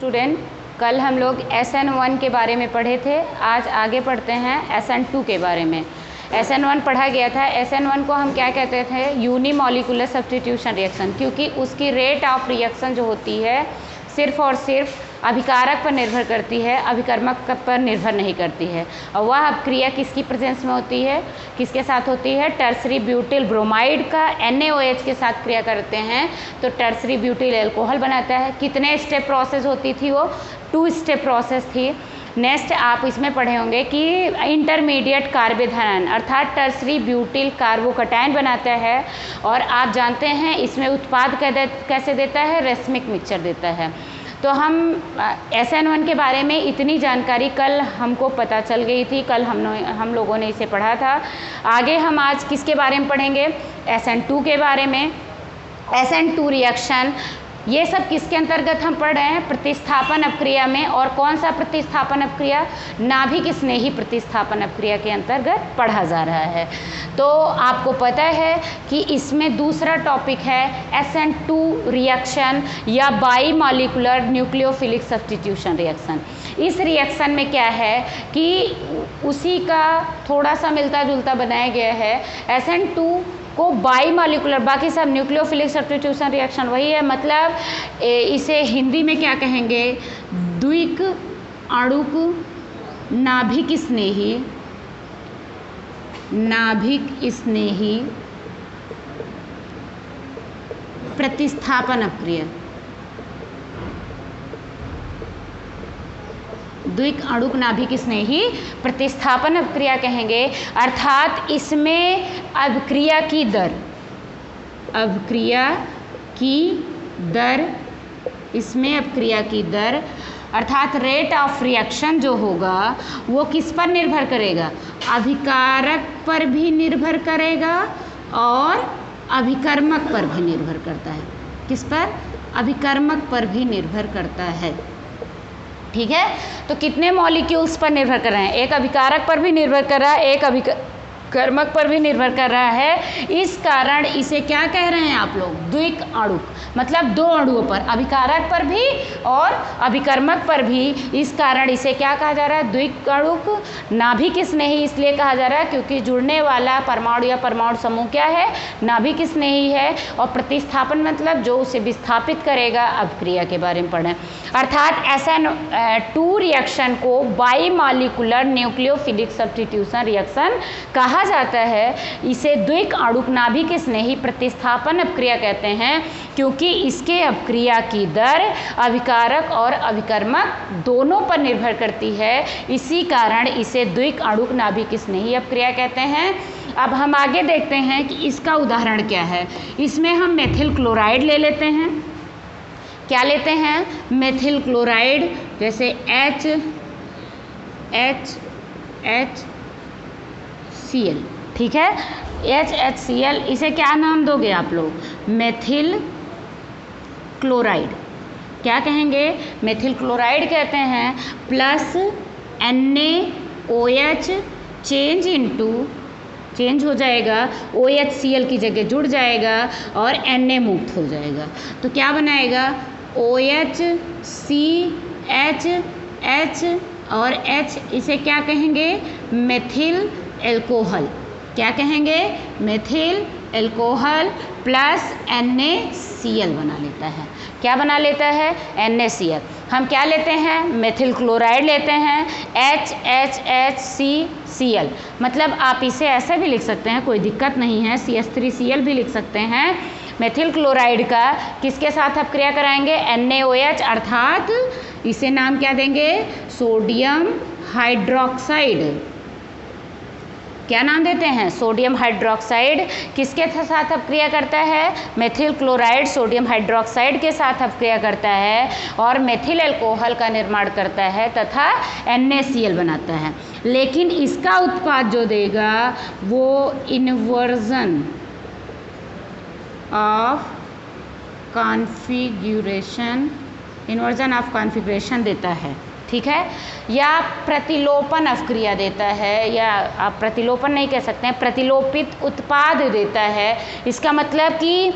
Student, कल हम लोग SN1 के बारे में पढ़े थे। आज आगे पढ़ते हैं SN2 के बारे में। SN1 पढ़ा गया था। SN1 को हम क्या कहते थे? यूनिमॉलिक्यूलर सब्स्टिट्यूशन रिएक्शन, क्योंकि उसकी रेट ऑफ रिएक्शन जो होती है सिर्फ और सिर्फ अभिकारक पर निर्भर करती है, अभिकर्मक पर निर्भर नहीं करती है। और वह अभिक्रिया किसकी प्रेजेंस में होती है, किसके साथ होती है? टर्सरी ब्यूटिल ब्रोमाइड का NaOH के साथ क्रिया करते हैं तो टर्सरी ब्यूटिल एल्कोहल बनाता है। कितने स्टेप प्रोसेस होती थी वो? 2 स्टेप प्रोसेस थी। नेक्स्ट आप इसमें पढ़े होंगे कि इंटरमीडिएट कार्बोधन अर्थात टर्सरी ब्यूटिल कार्बोकटायन बनाता है, और आप जानते हैं इसमें उत्पाद कैसे देता है? रेसमिक मिक्सचर देता है। तो हम SN1 के बारे में इतनी जानकारी कल हमको पता चल गई थी, कल हम लोगों ने इसे पढ़ा था। आगे हम आज किसके बारे में पढ़ेंगे? SN2 के बारे में। SN2 रिएक्शन, ये सब किसके अंतर्गत हम पढ़ रहे हैं? प्रतिस्थापन अपक्रिया में। और कौन सा प्रतिस्थापन अपक्रिया? नाभिक स्नेही प्रतिस्थापन अपक्रिया के अंतर्गत पढ़ा जा रहा है। तो आपको पता है कि इसमें दूसरा टॉपिक है SN2 रिएक्शन या बाईमॉलिक्यूलर न्यूक्लियोफिलिक सब्स्टिट्यूशन रिएक्शन। इस रिएक्शन में क्या है कि उसी का थोड़ा सा मिलता जुलता बनाया गया है। SN2 को बाईमॉलिक्यूलर, बाकी सब न्यूक्लियोफिलिक सब्स्टिट्यूशन रिएक्शन वही है। मतलब इसे हिंदी में क्या कहेंगे? द्विक अणुक नाभिक स्नेही प्रतिस्थापन अपक्रिया। द्विक अणुक नाभिक स्नेही प्रतिस्थापन अपक्रिया कहेंगे। अर्थात इसमें अभिक्रिया की दर इसमें अभिक्रिया की दर अर्थात रेट ऑफ रिएक्शन जो होगा वो किस पर निर्भर करेगा? अभिकारक पर भी निर्भर करेगा और अभिकर्मक पर भी निर्भर करता है। किस पर? अभिकर्मक पर भी निर्भर करता है। ठीक है, तो कितने मॉलिक्यूल्स पर निर्भर कर रहे हैं? एक अभिकारक पर भी निर्भर कर रहा है, एक अभिकर्मक पर भी निर्भर कर रहा है। इस कारण इसे क्या कह रहे हैं आप लोग? द्विक अणुक, मतलब 2 अणुओं पर, अभिकारक पर भी और अभिकर्मक पर भी। इस कारण इसे क्या कहा जा रहा है? द्विक अणुक नाभिक स्नेही इसलिए कहा जा रहा है क्योंकि जुड़ने वाला परमाणु या परमाणु समूह क्या है? नाभिक स्नेही है। और प्रतिस्थापन मतलब जो उसे विस्थापित करेगा। अभिक्रिया के बारे में पढ़ें। अर्थात SN2 रिएक्शन को बाईमॉलिक्यूलर न्यूक्लियोफिलिक सब्स्टिट्यूशन रिएक्शन कहा जाता है। इसे द्विक अणुक नाभिक स्नेही प्रतिस्थापन अपक्रिया कहते हैं क्योंकि इसके अपक्रिया की दर अभिकारक और अभिकर्मक दोनों पर निर्भर करती है। इसी कारण इसे द्विक अणुक नाभिक स्नेही अपक्रिया कहते हैं। अब हम आगे देखते हैं कि इसका उदाहरण क्या है। इसमें हम मेथिल क्लोराइड ले लेते हैं। क्या लेते हैं? मेथिल क्लोराइड, जैसे HCl। ठीक है, HCl, इसे क्या नाम दोगे आप लोग? Methyl chloride. क्या कहेंगे? मेथिल क्लोराइड कहते हैं। प्लस NaOH चेंज हो जाएगा, OHCl की जगह जुड़ जाएगा और Na मुक्त हो जाएगा। तो क्या बनाएगा? OHCHH और H, इसे क्या कहेंगे? Methyl alcohol. क्या कहेंगे? मेथिल एल्कोहल प्लस NaCl बना लेता है। क्या बना लेता है? NaCl। हम क्या लेते हैं? मेथिल क्लोराइड लेते हैं, HHHCCl। मतलब आप इसे ऐसे भी लिख सकते हैं, कोई दिक्कत नहीं है, CH3Cl भी लिख सकते हैं। मेथिल क्लोराइड का किसके साथ अपक्रिया कराएंगे? NaOH, अर्थात इसे नाम क्या देंगे? Sodium hydroxide. क्या नाम देते हैं? Sodium hydroxide. किसके साथ अपक्रिया करता है? मेथिल क्लोराइड सोडियम हाइड्रोक्साइड के साथ अपक्रिया करता है और मेथिल एल्कोहल का निर्माण करता है तथा NaCl बनाता है। लेकिन इसका उत्पाद जो देगा वो इन्वर्जन ऑफ कॉन्फ़िगरेशन देता है। ठीक है, या प्रतिलोपन अपक्रिया देता है, या आप प्रतिलोपन नहीं कह सकते हैं, प्रतिलोपित उत्पाद देता है। इसका मतलब कि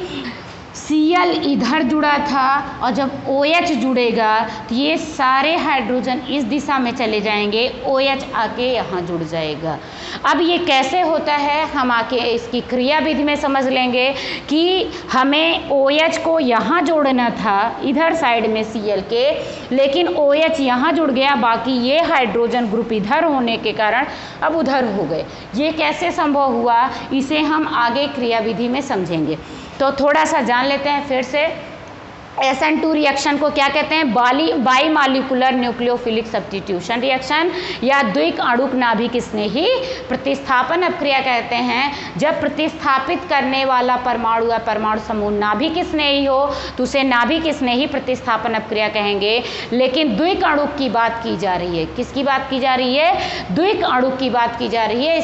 Cl इधर जुड़ा था और जब OH जुड़ेगा तो ये सारे हाइड्रोजन इस दिशा में चले जाएंगे, OH आके यहाँ जुड़ जाएगा। अब ये कैसे होता है हम आके इसकी क्रिया विधि में समझ लेंगे कि हमें OH को यहाँ जोड़ना था इधर साइड में Cl के, लेकिन OH यहाँ जुड़ गया, बाकी ये हाइड्रोजन ग्रुप इधर होने के कारण अब उधर हो गए। ये कैसे संभव हुआ इसे हम आगे क्रिया विधि में समझेंगे। तो थोड़ा सा जान लेते हैं फिर से। SN2 रिएक्शन को क्या कहते हैं? By molecular nucleophilic substitution reaction या द्विक अणुक नाभिक स्नेही प्रतिस्थापन अपक्रिया कहते हैं। जब प्रतिस्थापित करने वाला परमाणु या परमाणु समूह नाभिक स्नेही हो तो उसे नाभिक स्नेही प्रतिस्थापन अपक्रिया कहेंगे। लेकिन द्विक अणुक की बात की जा रही है। किसकी बात की जा रही है? द्विक अणुक की बात की जा रही है।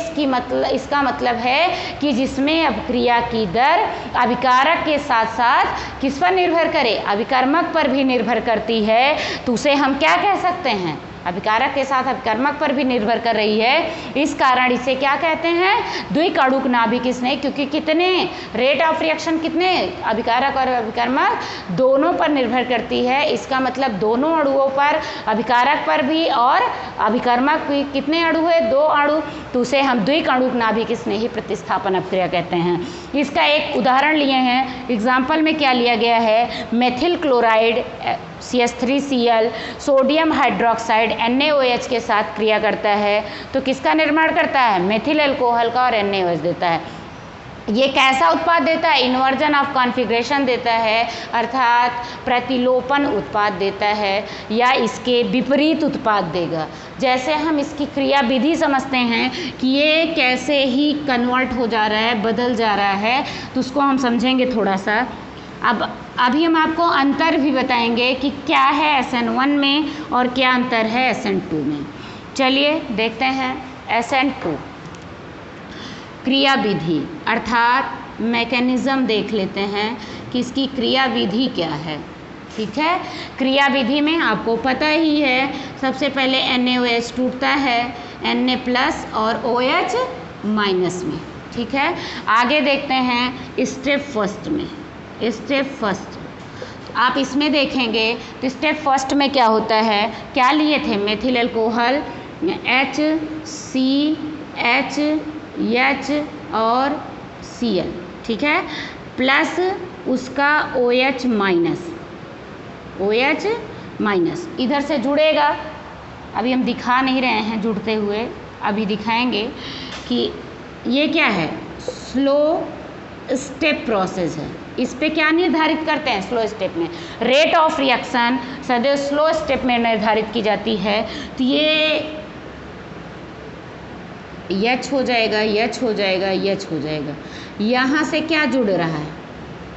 इसका मतलब है कि जिसमें अपक्रिया की दर अभिकारक के साथ साथ किस पर निर्भर करे? अभिकर्मक पर भी निर्भर करती है। तो उसे हम क्या कह सकते हैं? अभिकारक के साथ अभिकर्मक पर भी निर्भर कर रही है, इस कारण इसे क्या कहते हैं? द्विक अणुक नाभिक स्नेही। क्योंकि कितने रेट ऑफ रिएक्शन, कितने अभिकारक और अभिकर्मक दोनों पर निर्भर करती है। इसका मतलब दोनों अणुओं पर, अभिकारक पर भी और अभिकर्मक भी कितने अणु है? 2 अणु। तो उसे हम द्विक अणुक नाभिक स्नेही प्रतिस्थापन अपक्रिया कहते हैं। इसका एक उदाहरण लिए हैं। एग्जाम्पल में क्या लिया गया है? Methyl chloride CH3Cl sodium hydroxide NaOH के साथ क्रिया करता है तो किसका निर्माण करता है? मेथिल अल्कोहल का और NaOH देता है। ये कैसा उत्पाद देता है? इन्वर्जन ऑफ कॉन्फ़िगरेशन देता है, अर्थात प्रतिलोपन उत्पाद देता है या इसके विपरीत उत्पाद देगा। जैसे हम इसकी क्रिया विधि समझते हैं कि ये कैसे ही कन्वर्ट हो जा रहा है, बदल जा रहा है, तो उसको हम समझेंगे थोड़ा सा। अभी हम आपको अंतर भी बताएंगे कि क्या है SN1 में और क्या अंतर है SN2 में। चलिए देखते हैं SN2 क्रिया विधि अर्थात मैकेनिज्म देख लेते हैं कि इसकी क्रिया विधि क्या है। ठीक है, क्रिया विधि में आपको पता ही है, सबसे पहले NaOH टूटता है Na+ और OH- में। ठीक है, आगे देखते हैं स्टेप फर्स्ट में। स्टेप फर्स्ट आप इसमें देखेंगे तो स्टेप फर्स्ट में क्या होता है? क्या लिए थे? मेथिल अल्कोहल HCHH और Cl, ठीक है, प्लस उसका OH-, इधर से जुड़ेगा। अभी हम दिखा नहीं रहे हैं जुड़ते हुए, अभी दिखाएंगे कि ये क्या है? स्लो स्टेप प्रोसेस है। इस पे क्या निर्धारित करते हैं? स्लो स्टेप में रेट ऑफ रिएक्शन सदैव स्लो स्टेप में निर्धारित की जाती है। तो ये H हो जाएगा, H हो जाएगा, H हो जाएगा। यहाँ से क्या जुड़ रहा है?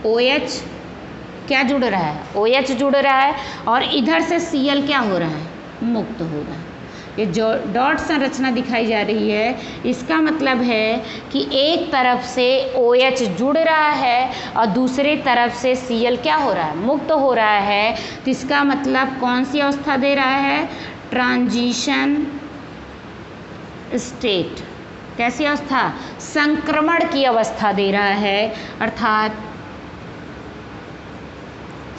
OH क्या जुड़ रहा है? OH जुड़ रहा है और इधर से Cl क्या हो रहा है? मुक्त हो रहा है। ये जो डॉट संरचना दिखाई जा रही है इसका मतलब है कि एक तरफ से OH जुड़ रहा है और दूसरी तरफ से Cl क्या हो रहा है? मुक्त हो रहा है। तो इसका मतलब कौन सी अवस्था दे रहा है? Transition state. कैसी अवस्था? संक्रमण की अवस्था दे रहा है, अर्थात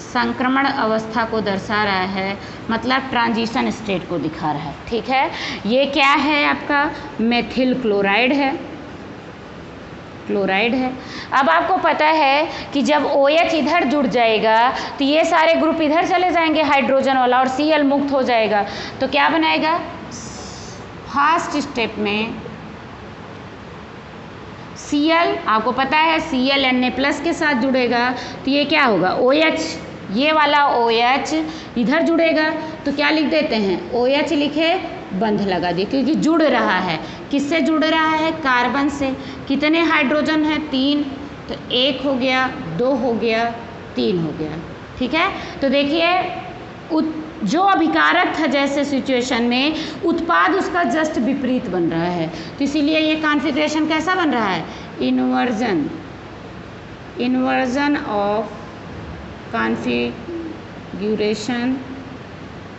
संक्रमण अवस्था को दर्शा रहा है, मतलब ट्रांजिशन स्टेट को दिखा रहा है। ठीक है, ये क्या है? आपका मेथिल क्लोराइड है, क्लोराइड है। अब आपको पता है कि जब OH इधर जुड़ जाएगा तो ये सारे ग्रुप इधर चले जाएंगे हाइड्रोजन वाला और Cl मुक्त हो जाएगा। तो क्या बनाएगा? फर्स्ट स्टेप में Cl, आपको पता है Cl Na+ के साथ जुड़ेगा तो ये क्या होगा? OH, ये वाला OH इधर जुड़ेगा तो क्या लिख देते हैं? OH लिखे, बंध लगा दिए, क्योंकि जुड़ रहा है। किससे जुड़ रहा है? कार्बन से। कितने हाइड्रोजन हैं? 3। तो 1 हो गया, 2 हो गया, 3 हो गया। ठीक है, तो देखिए जो अभिकारक था जैसे सिचुएशन में, उत्पाद उसका जस्ट विपरीत बन रहा है। तो इसीलिए ये कॉन्फ़िगरेशन कैसा बन रहा है? इन्वर्जन ऑफ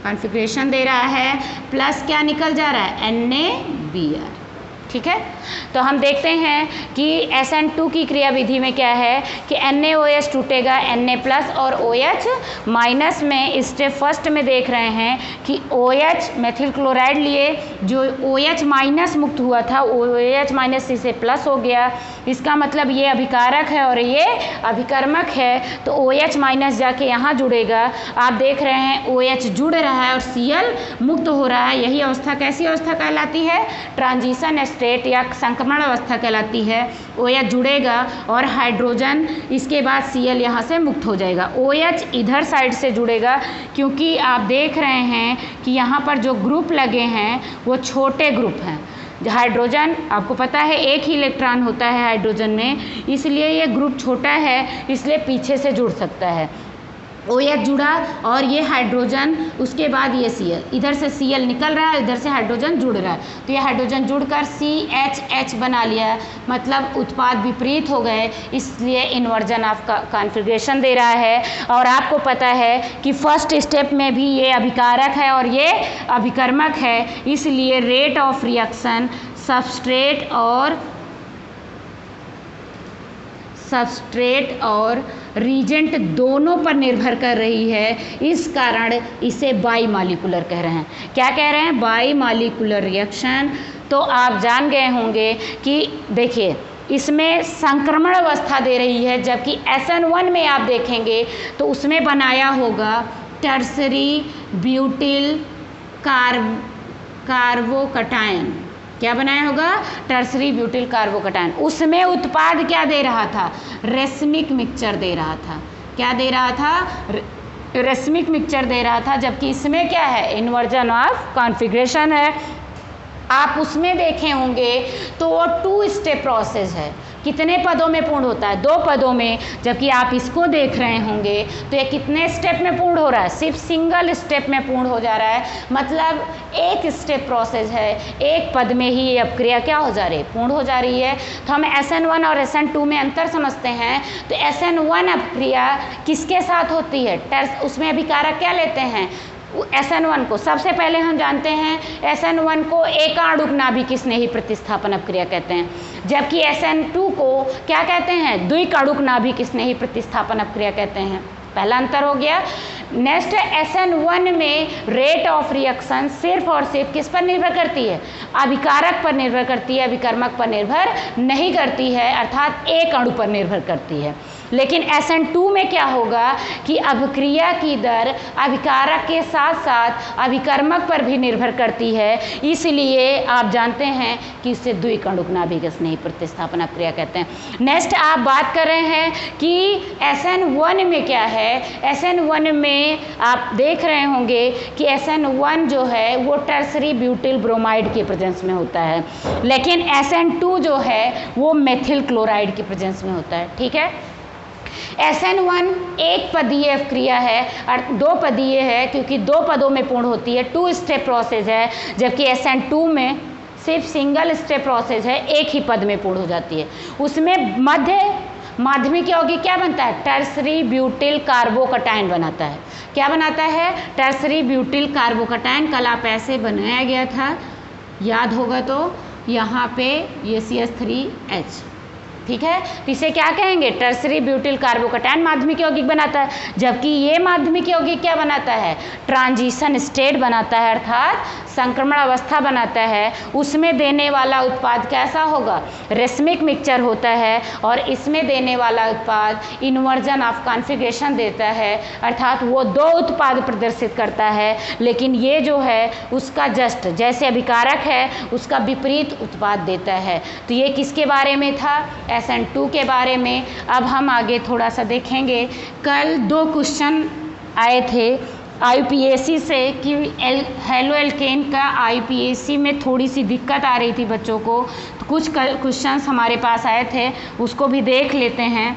कॉन्फ़िगरेशन दे रहा है, प्लस क्या निकल जा रहा है? NaBr। ठीक है। तो हम देखते हैं कि SN2 की क्रियाविधि में क्या है कि NaOH टूटेगा Na+ और OH माइनस में स्टेप फर्स्ट में देख रहे हैं कि OH मेथिल क्लोराइड लिए, जो OH माइनस मुक्त हुआ था OH माइनस से प्लस हो गया, इसका मतलब ये अभिकारक है और ये अभिकर्मक है। तो OH माइनस जाके यहाँ जुड़ेगा, आप देख रहे हैं OH जुड़ रहा है और Cl मुक्त हो रहा है। यही अवस्था कैसी अवस्था कहलाती है? ट्रांजिशन स्टेट या संक्रमण अवस्था कहलाती है। OH जुड़ेगा और हाइड्रोजन इसके बाद Cl यहाँ से मुक्त हो जाएगा। OH इधर साइड से जुड़ेगा क्योंकि आप देख रहे हैं कि यहाँ पर जो ग्रुप लगे हैं वो छोटे ग्रुप हैं। हाइड्रोजन आपको पता है एक ही इलेक्ट्रॉन होता है हाइड्रोजन में, इसलिए ये ग्रुप छोटा है, इसलिए पीछे से जुड़ सकता है। OH जुड़ा और ये हाइड्रोजन, उसके बाद ये Cl, इधर से Cl निकल रहा है, इधर से हाइड्रोजन जुड़ रहा है, तो ये हाइड्रोजन जुड़कर CHH बना लिया, मतलब उत्पाद विपरीत हो गए, इसलिए इन्वर्जन ऑफ कॉन्फ़िगरेशन दे रहा है। और आपको पता है कि फर्स्ट स्टेप में भी ये अभिकारक है और ये अभिकर्मक है, इसलिए रेट ऑफ रिएक्शन सबस्ट्रेट और रीजेंट दोनों पर निर्भर कर रही है। इस कारण इसे बाईमॉलिक्यूलर कह रहे हैं। क्या कह रहे हैं? बाईमॉलिक्यूलर रिएक्शन। तो आप जान गए होंगे कि देखिए इसमें संक्रमण अवस्था दे रही है, जबकि SN1 में आप देखेंगे तो उसमें बनाया होगा टर्सरी ब्यूटिल कार्बोकटायन। क्या बनाया होगा? Tertiary butyl carbocation. उसमें उत्पाद क्या दे रहा था? रेसमिक मिक्सचर दे रहा था। क्या दे रहा था? रेसमिक मिक्सचर दे रहा था, जबकि इसमें क्या है? इन्वर्जन ऑफ कॉन्फ़िगरेशन है। आप उसमें देखे होंगे तो वो 2 स्टेप प्रोसेस है। कितने पदों में पूर्ण होता है? 2 पदों में, जबकि आप इसको देख रहे होंगे तो ये कितने स्टेप में पूर्ण हो रहा है? सिर्फ सिंगल स्टेप में पूर्ण हो जा रहा है, मतलब एक स्टेप प्रोसेस है, एक पद में ही ये अपक्रिया क्या हो जा रही है? पूर्ण हो जा रही है। तो हम SN1 और SN2 में अंतर समझते हैं। तो SN1 अपक्रिया किसके साथ होती है? उसमें अभिकारक क्या लेते हैं? SN1 को सबसे पहले हम जानते हैं SN1 को एकाणुक नाभिक स्नेही प्रतिस्थापन अपक्रिया कहते हैं, जबकि SN2 को क्या कहते हैं? द्विकाणुक नाभिक स्नेही प्रतिस्थापन अपक्रिया कहते हैं। पहला अंतर हो गया। नेक्स्ट SN1 में रेट ऑफ रिएक्शन सिर्फ और सिर्फ किस पर निर्भर करती है? अभिकारक पर निर्भर करती है, अभिकर्मक पर निर्भर नहीं करती है, अर्थात एक अणु पर निर्भर करती है। लेकिन SN2 में क्या होगा कि अभिक्रिया की दर अभिकारक के साथ साथ अभिकर्मक पर भी निर्भर करती है, इसलिए आप जानते हैं कि इसे द्विकणुक नाभिक स्नेही प्रतिस्थापन अपक्रिया कहते हैं। नेक्स्ट आप बात कर रहे हैं कि SN1 में क्या है? SN1 में आप देख रहे होंगे कि SN1 जो है वो टर्सरी ब्यूटिल ब्रोमाइड के प्रेजेंस में होता है, लेकिन SN2 जो है वो मेथिल क्लोराइड के प्रेजेंस में होता है। ठीक है। SN1 एक पदीय अपक्रिया है और 2 पदीय है, क्योंकि 2 पदों में पूर्ण होती है, 2 स्टेप प्रोसेस है, जबकि SN2 में सिर्फ सिंगल स्टेप प्रोसेस है, एक ही पद में पूर्ण हो जाती है। उसमें माध्यमिक यौगिक क्या बनता है? टर्सरी ब्यूटिल कार्बोकटायन बनाता है। क्या बनाता है? Tertiary butyl carbocation. कल आप ऐसे बनाया गया था, याद होगा तो यहाँ पे ये CH3H, ठीक है। तो इसे क्या कहेंगे? टर्सरी ब्यूटिल कार्बोकटायन माध्यमिक यौगिक बनाता है, जबकि ये माध्यमिक यौगिक क्या बनाता है? ट्रांजिशन स्टेट बनाता है, अर्थात संक्रमण अवस्था बनाता है। उसमें देने वाला उत्पाद कैसा होगा? रेसमिक मिक्सचर होता है, और इसमें देने वाला उत्पाद इन्वर्जन ऑफ कॉन्फ़िगरेशन देता है, अर्थात वो 2 उत्पाद प्रदर्शित करता है, लेकिन ये जो है उसका जस्ट जैसे अभिकारक है उसका विपरीत उत्पाद देता है। तो ये किसके बारे में था? SN2 के बारे में। अब हम आगे थोड़ा सा देखेंगे। कल 2 क्वेश्चन आए थे IUPAC से कि हेलो एल्केन का IUPAC में थोड़ी सी दिक्कत आ रही थी बच्चों को, तो कुछ क्वेश्चंस हमारे पास आए थे, उसको भी देख लेते हैं।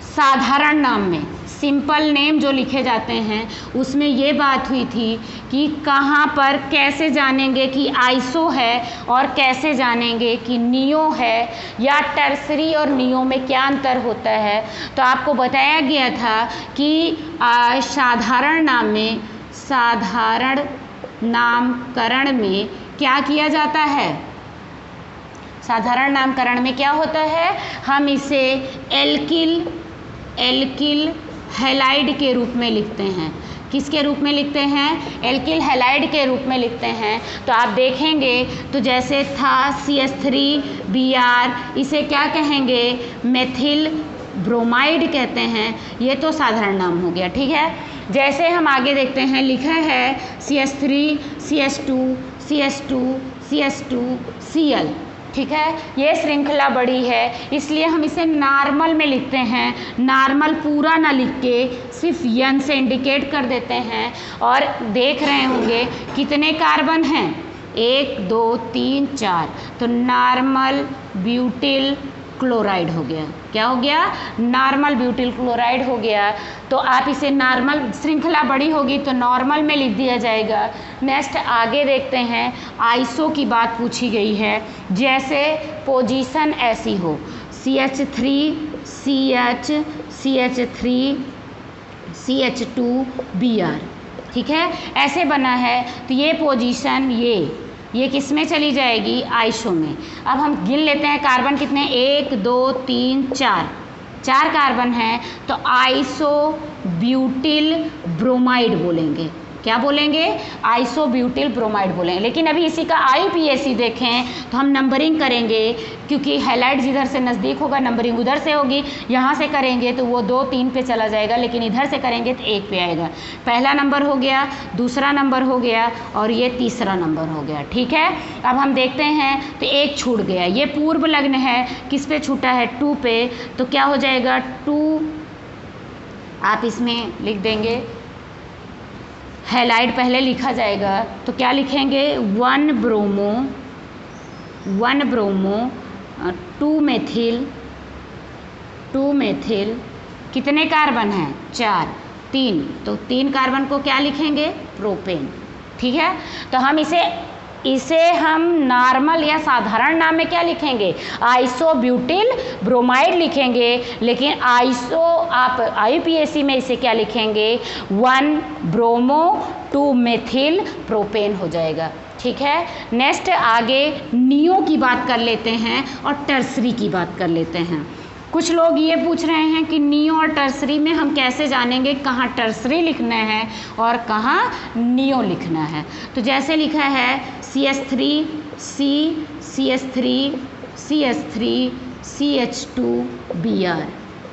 साधारण नाम में सिंपल नेम जो लिखे जाते हैं उसमें ये बात हुई थी कि कहाँ पर कैसे जानेंगे कि आइसो है और कैसे जानेंगे कि नियो है, या टर्सरी और नियो में क्या अंतर होता है। तो आपको बताया गया था कि साधारण नामकरण में क्या किया जाता है? साधारण नामकरण में क्या होता है, हम इसे एल्किल हैलाइड के रूप में लिखते हैं। किसके रूप में लिखते हैं? एल्किल हैलाइड के रूप में लिखते हैं। तो आप देखेंगे तो जैसे था CH3Br, इसे क्या कहेंगे? मेथिल ब्रोमाइड कहते हैं। ये तो साधारण नाम हो गया, ठीक है। जैसे हम आगे देखते हैं, लिखा है CH3 CH2 CH2 CH2 Cl, ठीक है। ये श्रृंखला बड़ी है, इसलिए हम इसे नॉर्मल में लिखते हैं। नॉर्मल पूरा ना लिख के सिर्फ यन से इंडिकेट कर देते हैं। और देख रहे होंगे कितने कार्बन हैं, 1 2 3 4, तो नॉर्मल ब्यूटिल क्लोराइड हो गया। क्या हो गया? नॉर्मल ब्यूटिल क्लोराइड हो गया। तो आप इसे नॉर्मल, श्रृंखला बड़ी होगी तो नॉर्मल में लिख दिया जाएगा। नेक्स्ट आगे देखते हैं, आइसो की बात पूछी गई है। जैसे पोजीशन ऐसी हो, CH3 CH CH3 CH2Br, ठीक है, ऐसे बना है। तो ये पोजीशन ये किस में चली जाएगी? आइसो में। अब हम गिन लेते हैं कार्बन कितने, 1 2 3 4 कार्बन हैं, तो आइसो ब्यूटिल ब्रोमाइड बोलेंगे। क्या बोलेंगे? आइसो ब्यूटिल ब्रोमाइड बोलेंगे। लेकिन अभी इसी का IUPAC देखें तो हम नंबरिंग करेंगे, क्योंकि हैलाइड जिधर से नज़दीक होगा नंबरिंग उधर से होगी। यहाँ से करेंगे तो वो 2 3 पे चला जाएगा, लेकिन इधर से करेंगे तो 1 पे आएगा। पहला नंबर हो गया, दूसरा नंबर हो गया, और ये तीसरा नंबर हो गया, ठीक है। अब हम देखते हैं तो 1 छूट गया, ये पूर्व लग्न है, किस पे छूटा है? 2 पे। तो क्या हो जाएगा? 2 आप इसमें लिख देंगे, हैलाइड पहले लिखा जाएगा, तो क्या लिखेंगे? 1 ब्रोमो 2 मेथिल कितने कार्बन हैं? 4 3, तो 3 कार्बन को क्या लिखेंगे? प्रोपेन, ठीक है। तो हम इसे हम नॉर्मल या साधारण नाम में क्या लिखेंगे? आइसो ब्यूटिल ब्रोमाइड लिखेंगे। लेकिन आइसो आप IUPAC में इसे क्या लिखेंगे? 1 ब्रोमो 2 मेथिल प्रोपेन हो जाएगा, ठीक है। नेक्स्ट आगे नियो की बात कर लेते हैं और टर्सरी की बात कर लेते हैं। कुछ लोग ये पूछ रहे हैं कि नियो और टर्सरी में हम कैसे जानेंगे कहाँ टर्सरी लिखना है और कहाँ नियो लिखना है? तो जैसे लिखा है CH3 CH3 CH2Br,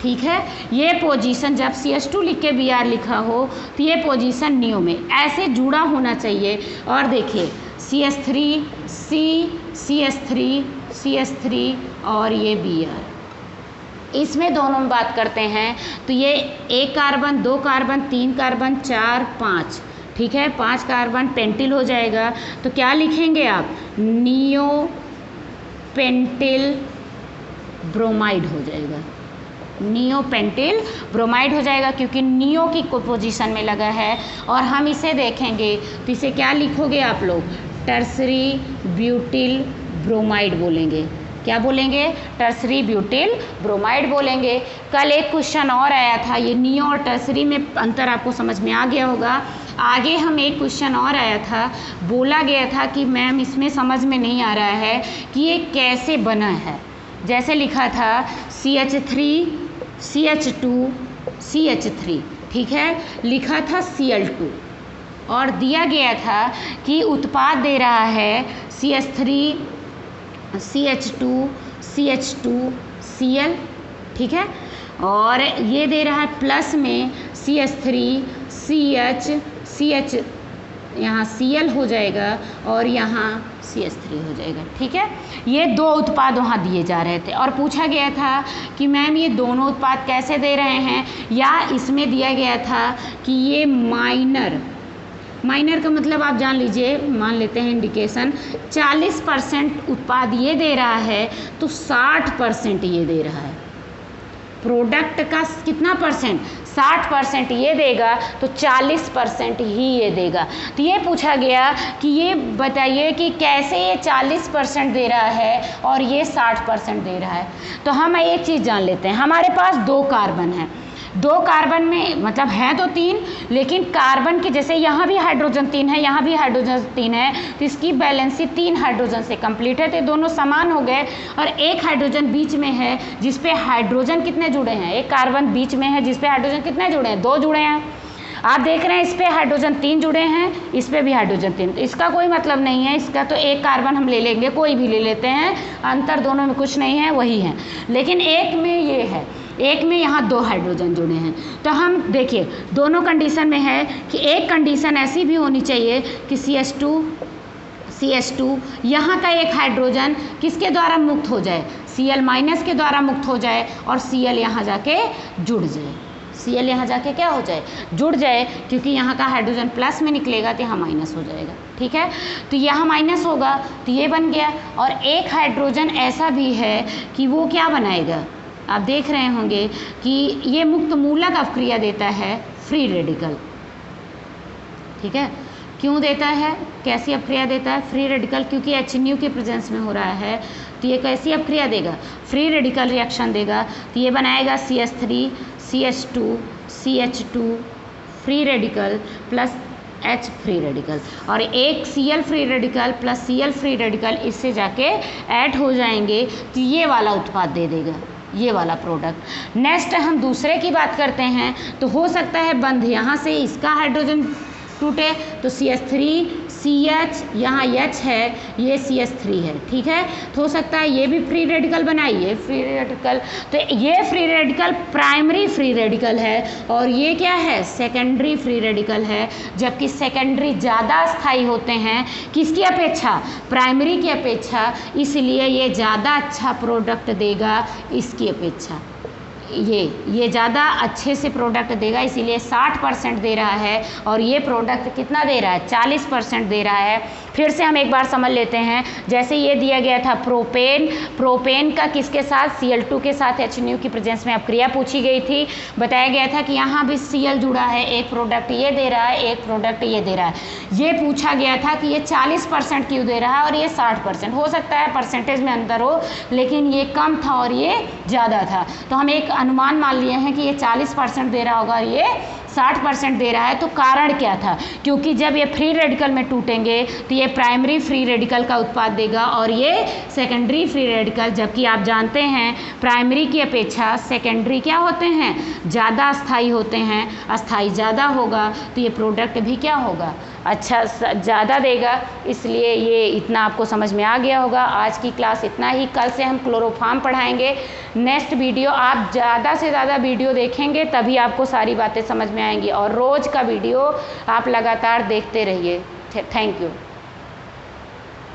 ठीक है। ये पोजीशन जब CH2 लिख के Br लिखा हो तो ये पोजीशन नियो में ऐसे जुड़ा होना चाहिए। और देखिए CH3 CH3 और ये Br, इसमें दोनों में बात करते हैं तो ये 1 कार्बन 2 कार्बन 3 कार्बन 4 5, ठीक है, 5 कार्बन पेंटिल हो जाएगा। तो क्या लिखेंगे आप? नियो पेंटिल ब्रोमाइड हो जाएगा। नियो पेंटिल ब्रोमाइड हो जाएगा, क्योंकि नियो की पोजीशन में लगा है। और हम इसे देखेंगे तो इसे क्या लिखोगे आप लोग? टर्सरी ब्यूटिल ब्रोमाइड बोलेंगे। क्या बोलेंगे? टर्सरी ब्यूटिल ब्रोमाइड बोलेंगे। कल एक क्वेश्चन और आया था, ये नियो और टर्सरी में अंतर आपको समझ में आ गया होगा। आगे हम एक क्वेश्चन और आया था, बोला गया था कि मैम इसमें समझ में नहीं आ रहा है कि ये कैसे बना है। जैसे लिखा था CH3 CH2 CH3, ठीक है, लिखा था Cl2 और दिया गया था कि उत्पाद दे रहा है CH3 CH2 CH2 Cl, ठीक है, और ये दे रहा है प्लस में CH3 CH यहाँ Cl हो जाएगा और यहाँ CH3 हो जाएगा, ठीक है। ये 2 उत्पाद वहाँ दिए जा रहे थे और पूछा गया था कि मैम ये दोनों उत्पाद कैसे दे रहे हैं, या इसमें दिया गया था कि ये माइनर का मतलब आप जान लीजिए, मान लेते हैं इंडिकेशन 40% उत्पाद ये दे रहा है तो 60% ये दे रहा है। प्रोडक्ट का कितना परसेंट? 60% ये देगा तो 40% ही ये देगा। तो ये पूछा गया कि ये बताइए कि कैसे ये 40% दे रहा है और ये 60% दे रहा है। तो हम एक चीज़ जान लेते हैं, हमारे पास 2 कार्बन है, 2 कार्बन में मतलब है तो 3, लेकिन कार्बन के जैसे यहाँ भी हाइड्रोजन 3 है, यहाँ भी हाइड्रोजन 3 है, तो इसकी बैलेंसी 3 हाइड्रोजन से कंप्लीट है, तो दोनों समान हो गए। और एक हाइड्रोजन बीच में है जिसपे हाइड्रोजन कितने जुड़े हैं, एक कार्बन बीच में है जिसपे हाइड्रोजन कितने जुड़े हैं, 2 जुड़े हैं। आप देख रहे हैं इस पे हाइड्रोजन 3 जुड़े हैं, इस पे भी हाइड्रोजन 3, तो इसका कोई मतलब नहीं है, इसका तो एक कार्बन हम ले लेंगे, कोई भी ले लेते हैं, अंतर दोनों में कुछ नहीं है, वही है। लेकिन एक में ये है, एक में यहाँ 2 हाइड्रोजन जुड़े हैं। तो हम देखिए दोनों कंडीशन में है कि एक कंडीशन ऐसी भी होनी चाहिए कि CH2 यहाँ का एक हाइड्रोजन किसके द्वारा मुक्त हो जाए, Cl- के द्वारा मुक्त हो जाए और Cl यहाँ जाके जुड़ जाए, Cl यहाँ जाके क्या हो जाए, जुड़ जाए, क्योंकि यहाँ का हाइड्रोजन प्लस में निकलेगा तो यहाँ माइनस हो जाएगा। ठीक है, तो यहाँ माइनस होगा तो ये बन गया। और एक हाइड्रोजन ऐसा भी है कि वो क्या बनाएगा, आप देख रहे होंगे कि ये मुक्त मूलक अवक्रिया देता है, फ्री रेडिकल। ठीक है, क्यों देता है, कैसी अपक्रिया देता है, फ्री रेडिकल, क्योंकि HNU के प्रेजेंस में हो रहा है, तो ये कैसी अपक्रिया देगा, फ्री रेडिकल रिएक्शन देगा। तो ये बनाएगा CH3 CH2 CH2 free radical plus H free radical, और एक Cl free radical plus Cl free radical इससे जाके ऐड हो जाएंगे, तो ये वाला उत्पाद दे देगा, ये वाला प्रोडक्ट। नेक्स्ट हम दूसरे की बात करते हैं, तो हो सकता है बंध यहाँ से इसका हाइड्रोजन टूटे, तो CH3 CH यहाँ H है, ये CH3 है। ठीक है, तो हो सकता है ये भी फ्री रेडिकल बनाइए, फ्री रेडिकल, तो ये free radical primary free radical है और ये क्या है, सेकेंडरी फ्री रेडिकल है। जबकि सेकेंडरी ज़्यादा स्थायी होते हैं किसकी अपेक्षा, प्राइमरी की अपेक्षा, इसलिए ये ज़्यादा अच्छा प्रोडक्ट देगा इसकी अपेक्षा, ये ज़्यादा अच्छे से प्रोडक्ट देगा, इसीलिए 60% दे रहा है और ये प्रोडक्ट कितना दे रहा है, 40% दे रहा है। फिर से हम एक बार समझ लेते हैं, जैसे ये दिया गया था प्रोपेन का किसके साथ, Cl2 के साथ HNU की प्रेजेंस में अपक्रिया पूछी गई थी। बताया गया था कि यहाँ भी Cl जुड़ा है, एक प्रोडक्ट ये दे रहा है, एक प्रोडक्ट ये दे रहा है। ये पूछा गया था कि ये 40% क्यों दे रहा है और ये 60%, हो सकता है परसेंटेज में अंतर हो, लेकिन ये कम था और ये ज़्यादा था, तो हम एक अनुमान मान लिए हैं कि ये 40% दे रहा होगा और ये 60% दे रहा है। तो कारण क्या था, क्योंकि जब ये फ्री रेडिकल में टूटेंगे तो ये प्राइमरी फ्री रेडिकल का उत्पाद देगा और ये सेकेंडरी फ्री रेडिकल, जबकि आप जानते हैं प्राइमरी की अपेक्षा सेकेंडरी क्या होते हैं, ज़्यादा अस्थायी होते हैं, अस्थायी ज़्यादा होगा तो ये प्रोडक्ट भी क्या होगा, अच्छा ज़्यादा देगा। इसलिए ये इतना आपको समझ में आ गया होगा। आज की क्लास इतना ही, कल से हम क्लोरोफॉर्म पढ़ाएंगे। नेक्स्ट वीडियो आप ज़्यादा से ज़्यादा वीडियो देखेंगे तभी आपको सारी बातें समझ में आएंगी, और रोज़ का वीडियो आप लगातार देखते रहिए। Thank you.